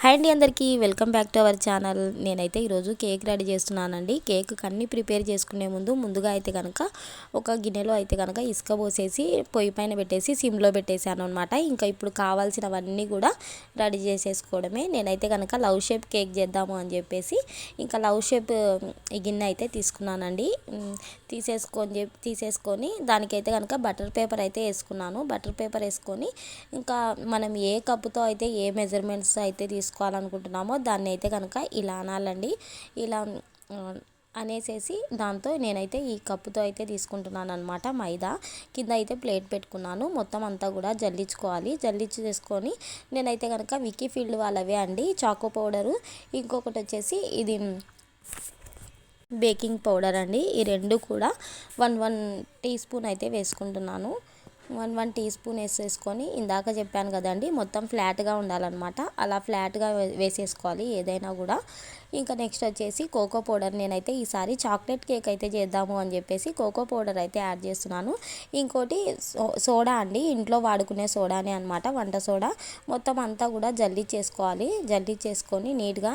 Hi అండి, అందరికీ welcome back to our channel. నేనైతే ఈరోజు కేక్ రెడీ చేస్తున్నానండి. కేక్ అన్నీ ప్రిపేర్ చేసుకునే ముందుగా అయితే కనుక ఒక గిన్నెలో అయితే కనుక ఇసుక పోసేసి పొయ్యి పైన పెట్టేసి సిమ్లో పెట్టేశాను అనమాట. ఇంకా ఇప్పుడు కావాల్సినవన్నీ కూడా రెడీ చేసేసుకోవడమే. నేనైతే కనుక లవ్ షేప్ కేక్ చేద్దాము అని చెప్పేసి ఇంకా లవ్ షేప్ ఈ గిన్నె అయితే తీసుకున్నానండి. తీసేసుకొని దానికైతే కనుక బటర్ పేపర్ అయితే వేసుకున్నాను. బటర్ పేపర్ వేసుకొని ఇంకా మనం ఏ కప్పుతో అయితే ఏ మెజర్మెంట్స్ అయితే తీసుకోవాలనుకుంటున్నామో దాన్ని అయితే కనుక ఇలా అనాలండి. ఇలా అనేసేసి దాంతో నేనైతే ఈ కప్పుతో అయితే తీసుకుంటున్నాను అనమాట. మైదా కింద అయితే ప్లేట్ పెట్టుకున్నాను. మొత్తం అంతా కూడా జల్లించేసుకొని నేనైతే కనుక విక్కీ ఫీల్డ్ వాళ్ళవే అండి చాకో పౌడరు, ఇంకొకటి వచ్చేసి ఇది బేకింగ్ పౌడర్ అండి. ఈ రెండు కూడా 1 టీ స్పూన్ అయితే వేసుకుంటున్నాను. 1 టీ స్పూన్ వేసేసుకొని ఇందాక చెప్పాను కదండి, మొత్తం ఫ్లాట్గా ఉండాలన్నమాట. అలా ఫ్లాట్గా వేసేసుకోవాలి ఏదైనా కూడా. ఇంకా నెక్స్ట్ వచ్చేసి కోకో పౌడర్. నేనైతే ఈసారి చాక్లెట్ కేక్ అయితే చేద్దాము అని చెప్పేసి కోకో పౌడర్ అయితే యాడ్ చేస్తున్నాను. ఇంకోటి సోడా అండి, ఇంట్లో వాడుకునే సోడానే అనమాట, వంట సోడా. మొత్తం అంతా కూడా జల్లించేసుకొని నీట్గా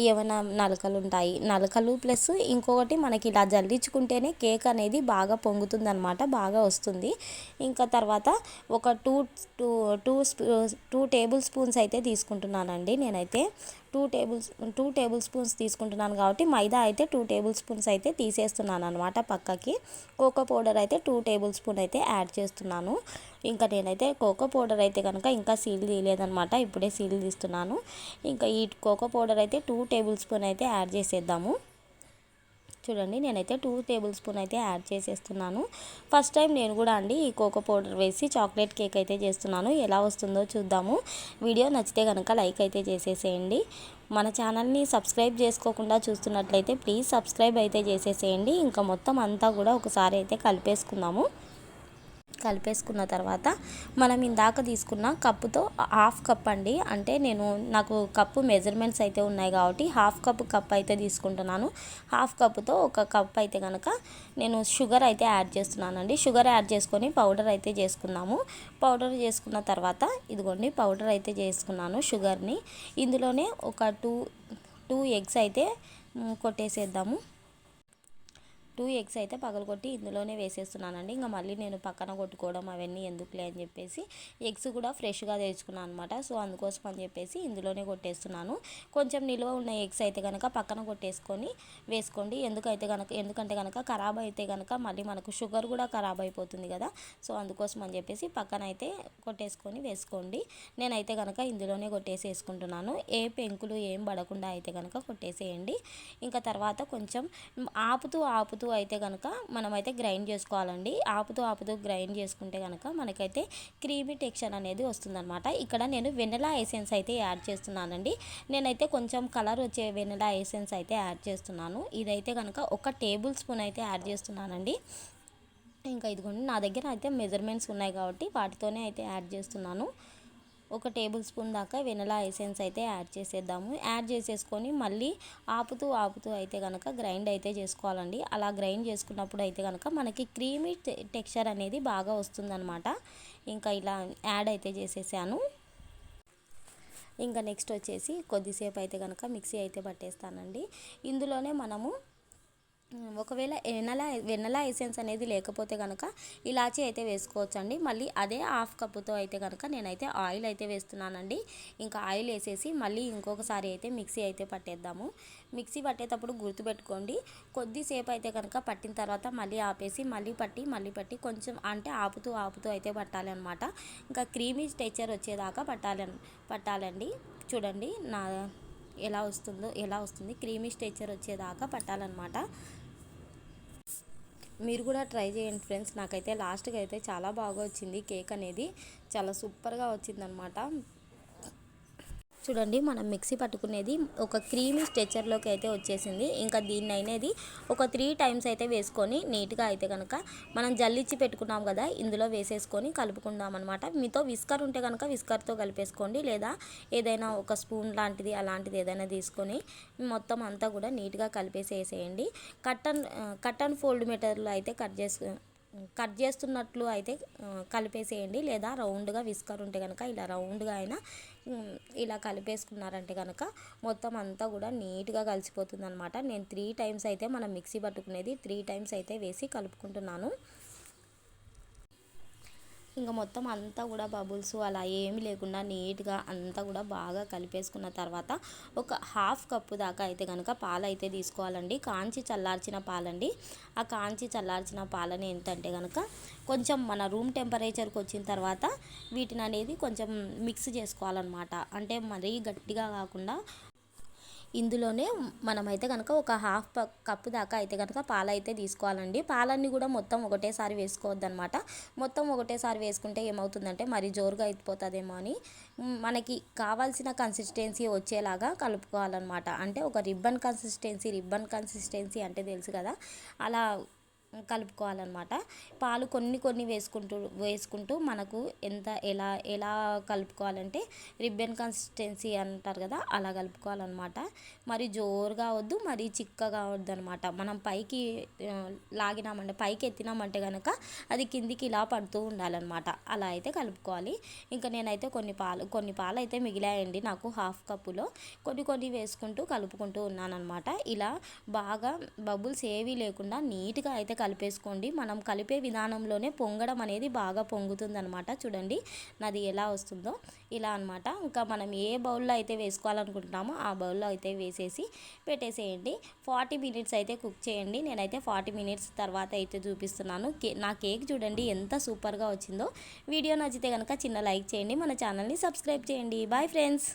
ఏమైనా నలకలు ఉంటాయి, నలకలు ప్లస్ ఇంకొకటి మనకి ఇలా జల్లించుకుంటేనే కేక్ అనేది బాగా పొంగుతుంది అనమాట, బాగా వస్తుంది. ఇంకా తర్వాత ఒక టూ టేబుల్ స్పూన్స్ అయితే తీసుకుంటున్నానండి. నేనైతే టూ టేబుల్ స్పూన్స్ తీసుకుంటున్నాను కాబట్టి మైదా అయితే 2 టేబుల్ స్పూన్స్ అయితే తీసేస్తున్నాను అనమాట పక్కకి. కోకో పౌడర్ అయితే 2 టేబుల్ స్పూన్ అయితే యాడ్ చేస్తున్నాను. ఇంకా నేనైతే కోకో పౌడర్ అయితే కనుక ఇంకా సీల్ తీయలేదనమాట, ఇప్పుడే సీల్ తీస్తున్నాను. ఇంకా ఈ కోకో పౌడర్ అయితే 2 టేబుల్ స్పూన్ అయితే యాడ్ చేసేద్దాము. చూడండి, నేనైతే 2 టేబుల్ స్పూన్ అయితే యాడ్ చేసేస్తున్నాను. ఫస్ట్ టైం నేను కూడా అండి ఈ కోకో పౌడర్ వేసి చాక్లెట్ కేక్ అయితే చేస్తున్నాను. ఎలా వస్తుందో చూద్దాము. వీడియో నచ్చితే కనుక లైక్ అయితే చేసేసేయండి. మన ఛానల్ని సబ్స్క్రైబ్ చేసుకోకుండా చూస్తున్నట్లయితే ప్లీజ్ సబ్స్క్రైబ్ అయితే చేసేసేయండి. ఇంకా మొత్తం అంతా కూడా ఒకసారి అయితే కలిపేసుకున్న తర్వాత మనం ఇందాక తీసుకున్న కప్పుతో హాఫ్ కప్ అండి, అంటే నాకు కప్పు మెజర్మెంట్స్ అయితే ఉన్నాయి కాబట్టి హాఫ్ కప్ అయితే తీసుకుంటున్నాను. హాఫ్ కప్పుతో ఒక కప్ అయితే కనుక నేను షుగర్ అయితే యాడ్ చేస్తున్నానండి. షుగర్ యాడ్ చేసుకొని పౌడర్ అయితే చేసుకున్నాము. పౌడర్ చేసుకున్న తర్వాత ఇదిగోండి పౌడర్ అయితే చేసుకున్నాను షుగర్ని. ఇందులోనే ఒక టూ ఎగ్స్ అయితే కొట్టేసేద్దాము. 2 ఎగ్స్ అయితే పగలగొట్టి ఇందులోనే వేసేస్తున్నానండి. ఇంకా మళ్ళీ నేను పక్కన కొట్టుకోవడం అవన్నీ ఎందుకులే అని చెప్పేసి ఎగ్స్ కూడా ఫ్రెష్గా తెచ్చుకున్నాను అనమాట. సో అందుకోసం అని చెప్పేసి ఇందులోనే కొట్టేస్తున్నాను. కొంచెం నిల్వ ఉన్న ఎగ్స్ అయితే కనుక పక్కన వేసుకోండి. ఎందుకంటే కనుక ఖరాబ్ అయితే కనుక మళ్ళీ మనకు షుగర్ కూడా ఖరాబ్ అయిపోతుంది కదా. సో అందుకోసం అని చెప్పేసి పక్కన అయితే కొట్టేసుకొని వేసుకోండి. నేనైతే కనుక ఇందులోనే వేసుకుంటున్నాను. ఏ పెంకులు ఏం పడకుండా అయితే కనుక కొట్టేసేయండి. ఇంకా తర్వాత కొంచెం ఆపుతూ అయితే కనుక మనమైతే గ్రైండ్ చేసుకోవాలండి. ఆపుతూ గ్రైండ్ చేసుకుంటే కనుక మనకైతే క్రీమీ టెక్స్చర్ అనేది వస్తుందన్నమాట. ఇక్కడ నేను వెనిలా ఎసెన్స్ అయితే యాడ్ చేస్తున్నానండి. నేనైతే కొంచెం కలర్ వచ్చే వెనిలా ఎసెన్స్ అయితే యాడ్ చేస్తున్నాను. ఇదైతే కనుక 1 టేబుల్ స్పూన్ అయితే యాడ్ చేస్తున్నానండి. ఇంకా ఇదిగోండి నా దగ్గర అయితే మెజర్మెంట్స్ ఉన్నాయి కాబట్టి వాటితోనే అయితే యాడ్ చేస్తున్నాను. 1 టేబుల్ స్పూన్ దాకా వెనిలా ఎసెన్స్ అయితే యాడ్ చేసేద్దాము. యాడ్ చేసేసుకొని మళ్ళీ ఆపుతూ అయితే కనుక గ్రైండ్ అయితే చేసుకోవాలండి. అలా గ్రైండ్ చేసుకున్నప్పుడు అయితే కనుక మనకి క్రీమీ టెక్స్చర్ అనేది బాగా వస్తుందన్నమాట. ఇంకా ఇలా యాడ్ అయితే చేసేసాను. ఇంకా నెక్స్ట్ వచ్చేసి కొద్దిసేపు అయితే కనుక మిక్సీ అయితే పట్టేస్తానండి. ఇందులోనే మనము ఒకవేళ వెన్నెలా ఎసెన్స్ అనేది లేకపోతే కనుక ఇలాచీ అయితే వేసుకోవచ్చండి. మళ్ళీ అదే హాఫ్ కప్పుతో అయితే కనుక నేనైతే ఆయిల్ అయితే వేస్తున్నానండి. ఇంకా ఆయిల్ వేసేసి మళ్ళీ ఇంకొకసారి అయితే మిక్సీ అయితే పట్టేద్దాము. మిక్సీ పట్టేటప్పుడు గుర్తుపెట్టుకోండి, కొద్దిసేపు అయితే కనుక పట్టిన తర్వాత మళ్ళీ ఆపేసి మళ్ళీ పట్టి కొంచెం అంటే ఆపుతూ అయితే పట్టాలి అనమాట. ఇంకా క్రీమీ టెక్స్చర్ వచ్చేదాకా పట్టాలండి. చూడండి ఎలా వస్తుంది క్రీమీ టెక్స్చర్ వచ్చేదాకా పట్టాలన్నమాట. మీరు కూడా ట్రై చేయండి ఫ్రెండ్స్. నాకైతే లాస్ట్గా అయితే చాలా బాగా వచ్చింది కేక్ అనేది, చాలా సూపర్గా వచ్చిందనమాట. చూడండి, మనం మిక్సీ పట్టుకునేది ఒక క్రీమీ స్ట్రెచర్లోకి అయితే వచ్చేసింది. ఇంకా దీన్ని అనేది ఒక 3 టైమ్స్ అయితే వేసుకొని నీట్గా అయితే కనుక మనం జల్లిచ్చి పెట్టుకున్నాం కదా, ఇందులో వేసేసుకొని కలుపుకుందాం అనమాట. మీతో విస్కర్ ఉంటే కనుక విస్కర్తో కలిపేసుకోండి, లేదా ఏదైనా ఒక స్పూన్ లాంటిది అలాంటిది ఏదైనా తీసుకొని మొత్తం అంతా కూడా నీట్గా కలిపేసేసేయండి. కట్ అండ్ ఫోల్డ్ మెథడ్లో అయితే కట్ చేస్తున్నట్లు అయితే కలిపేసేయండి, లేదా రౌండ్గా విస్కర్ ఉంటే కనుక ఇలా రౌండ్గా అయినా ఇలా కలిపేసుకున్నారంటే కనుక మొత్తం అంతా కూడా నీట్గా కలిసిపోతుంది అనమాట. నేను 3 టైమ్స్ అయితే మనం మిక్సీ పట్టుకునేది 3 టైమ్స్ అయితే వేసి కలుపుకుంటున్నాను. ఇంకా మొత్తం అంతా కూడా బబుల్స్ అలా ఏమి లేకుండా నీట్గా అంతా కూడా బాగా కలిపేసుకున్న తర్వాత ఒక హాఫ్ కప్పు దాకా అయితే కనుక పాలు అయితే తీసుకోవాలండి. కాంచి చల్లార్చిన పాలండి. ఆ కాంచి చల్లార్చిన పాలని ఏంటంటే కనుక కొంచెం మన రూమ్ టెంపరేచర్కి వచ్చిన తర్వాత వీటిని అనేది కొంచెం మిక్స్ చేసుకోవాలన్నమాట. అంటే మరీ గట్టిగా కాకుండా ఇందులోనే మనమైతే కనుక ఒక హాఫ్ కప్పు దాకా అయితే కనుక పాలైతే తీసుకోవాలండి. పాలన్నీ కూడా మొత్తం ఒకటేసారి వేసుకోవద్దనమాట. మొత్తం ఒకటేసారి వేసుకుంటే ఏమవుతుందంటే మరి జోరుగా అయిపోతుందేమో అని మనకి కావాల్సిన కన్సిస్టెన్సీ వచ్చేలాగా కలుపుకోవాలన్నమాట. అంటే ఒక రిబ్బన్ కన్సిస్టెన్సీ అంటే తెలుసు కదా, అలా కలుపుకోవాలన్నమాట. పాలు కొన్ని కొన్ని వేసుకుంటూ మనకు ఎలా ఎలా కలుపుకోవాలంటే రిబ్బన్ కన్సిస్టెన్సీ అంటారు కదా, అలా కలుపుకోవాలన్నమాట. మరి జోరుగా వద్దు, మరి చిక్కగా వద్దు అనమాట. మనం పైకి లాగినామంటే, పైకి ఎత్తినామంటే కనుక అది కిందికి ఇలా పడుతూ ఉండాలన్నమాట. అలా అయితే కలుపుకోవాలి. ఇంకా నేనైతే కొన్ని పాలు అయితే మిగిలాయండి నాకు హాఫ్ కప్పులో. కొన్ని వేసుకుంటూ కలుపుకుంటూ ఉన్నానన్నమాట. ఇలా బాగా బబుల్స్ ఏవీ లేకుండా నీట్గా అయితే కలిపేసుకోండి. మనం కలిపే విధానంలోనే పొంగడం అనేది బాగా పొంగుతుందనమాట. చూడండి నాది ఎలా వస్తుందో ఇలా అనమాట. ఇంకా మనం ఏ బౌల్లో అయితే వేసుకోవాలనుకుంటున్నామో ఆ బౌల్లో అయితే వేసేసి పెట్టేసేయండి. 40 మినిట్స్ అయితే కుక్ చేయండి. నేనైతే 40 మినిట్స్ తర్వాత అయితే చూపిస్తున్నాను. నా కేక్ చూడండి ఎంత సూపర్గా వచ్చిందో. వీడియో నచ్చితే కనుక చిన్న లైక్ చేయండి, మన ఛానల్ని సబ్స్క్రైబ్ చేయండి. Bye friends.